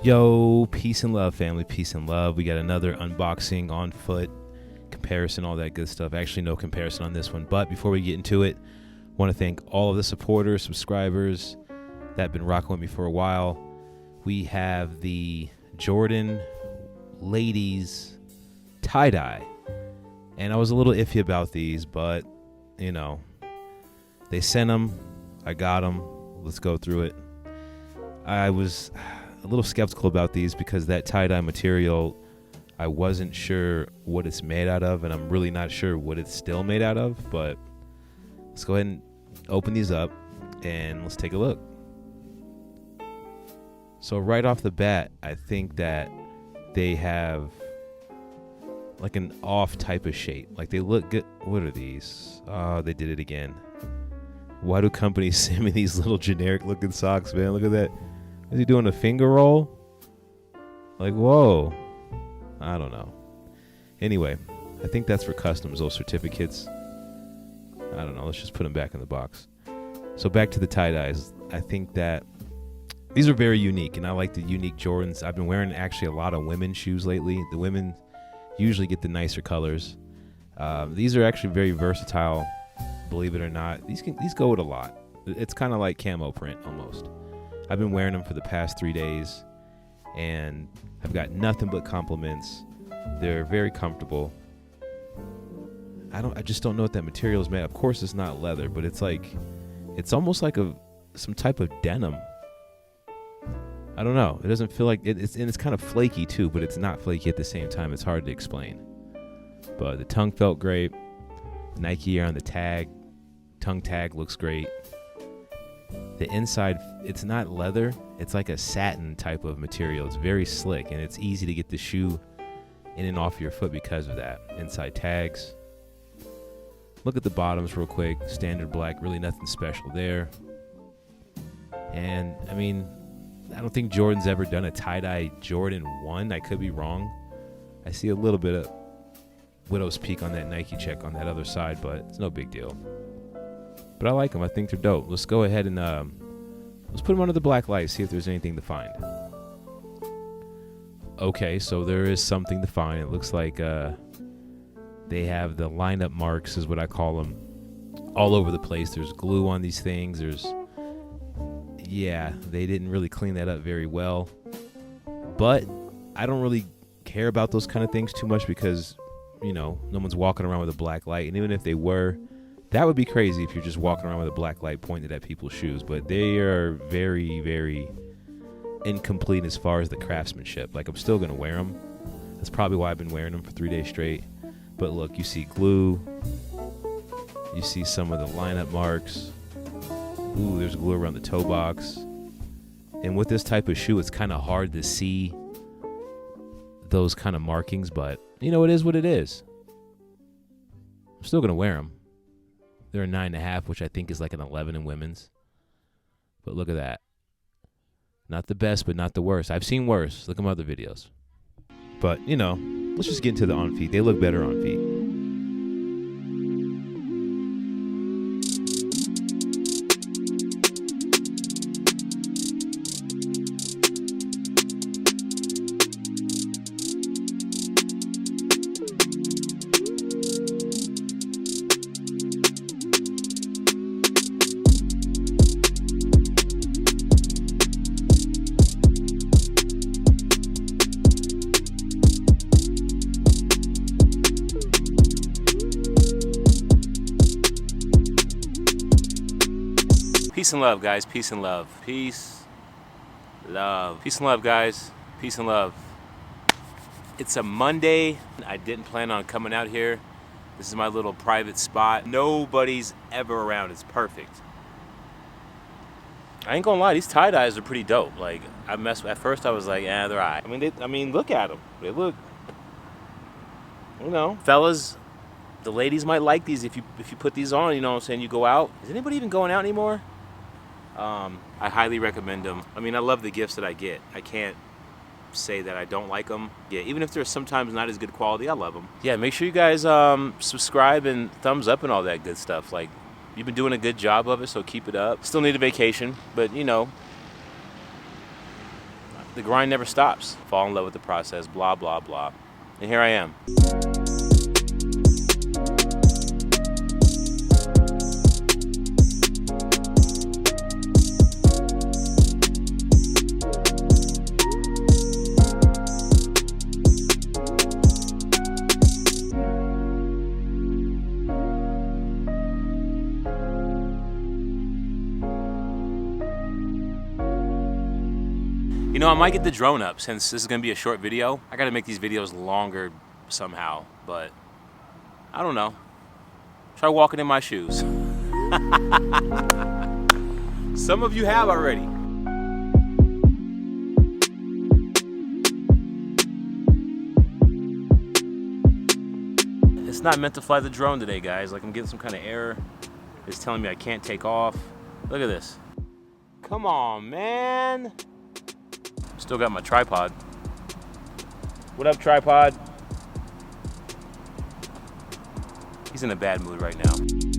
Yo, peace and love, family, peace and love. We got another unboxing on foot, comparison, all that good stuff. Actually, no comparison on this one, but before we get into it, I want to thank all of the supporters, subscribers that have been rocking with me for a while. We have the Jordan ladies tie-dye, and I was a little iffy about these, but, you know, they sent them, I got them, let's go through it. I was a little skeptical about these because that tie-dye material, I wasn't sure what it's made out of, and I'm really not sure what it's still made out of, but let's go ahead and open these up and let's take a look. So right off the bat, I think that they have like an off type of shape. Like they look good. What are these? Oh, they did it again. Why do companies send me these little generic looking socks, man? Look at that. Is he doing a finger roll? Like, whoa. I don't know. Anyway, I think that's for customs, those certificates. I don't know. Let's just put them back in the box. So back to the tie-dyes. I think that these are very unique, and I like the unique Jordans. I've been wearing actually a lot of women's shoes lately. The women usually get the nicer colors. These are actually very versatile, believe it or not. These go with a lot. It's kind of like camo print almost. I've been wearing them for the past 3 days, and I've got nothing but compliments. They're very comfortable. I just don't know what that material is made. Of course, it's not leather, but it's almost like some type of denim. I don't know. It doesn't feel like it's kind of flaky too, but it's not flaky at the same time. It's hard to explain. But the tongue felt great. Nike on the tag. Tongue tag looks great. The inside, it's not leather. It's like a satin type of material. It's very slick, and it's easy to get the shoe in and off your foot because of that. Inside tags. Look at the bottoms real quick. Standard black, really nothing special there. And, I mean, I don't think Jordan's ever done a tie-dye Jordan 1. I could be wrong. I see a little bit of widow's peak on that Nike check on that other side, but it's no big deal. But I like them. I think they're dope. Let's go ahead and let's put them under the black light, see if there's anything to find. Okay, so there is something to find. It looks like they have the lineup marks, is what I call them, all over the place. There's glue on these things. Yeah, they didn't really clean that up very well. But I don't really care about those kind of things too much because, you know, no one's walking around with a black light. And even if they were, that would be crazy if you're just walking around with a black light pointed at people's shoes. But they are very, very incomplete as far as the craftsmanship. Like, I'm still going to wear them. That's probably why I've been wearing them for 3 days straight. But look, you see glue. You see some of the lineup marks. Ooh, there's glue around the toe box. And with this type of shoe, it's kind of hard to see those kind of markings. But, you know, it is what it is. I'm still going to wear them. They're a 9.5, which I think is like an 11 in women's. But look at that. Not the best, but not the worst. I've seen worse. Look at my other videos. But, you know, let's just get into the on feet. They look better on feet. Peace and love, guys. Peace and love. Peace, love. Peace and love, guys. Peace and love. It's a Monday. I didn't plan on coming out here. This is my little private spot. Nobody's ever around. It's perfect. I ain't gonna lie. These tie-dyes are pretty dope. Like, at first I was like, they're all right. I mean, look at them. They look, you know, fellas. The ladies might like these if you put these on. You know what I'm saying? You go out. Is anybody even going out anymore? I highly recommend them. I mean, I love the gifts that I get. I can't say that I don't like them. Yeah, even if they're sometimes not as good quality, I love them. Yeah, make sure you guys subscribe and thumbs up and all that good stuff. Like, you've been doing a good job of it, so keep it up. Still need a vacation, but you know, the grind never stops. Fall in love with the process, blah, blah, blah. And here I am. You know, I might get the drone up since this is gonna be a short video. I gotta make these videos longer somehow, but I don't know. Try walking in my shoes. Some of you have already. It's not meant to fly the drone today, guys. Like, I'm getting some kind of error. It's telling me I can't take off. Look at this. Come on, man. Still got my tripod. What up, tripod? He's in a bad mood right now.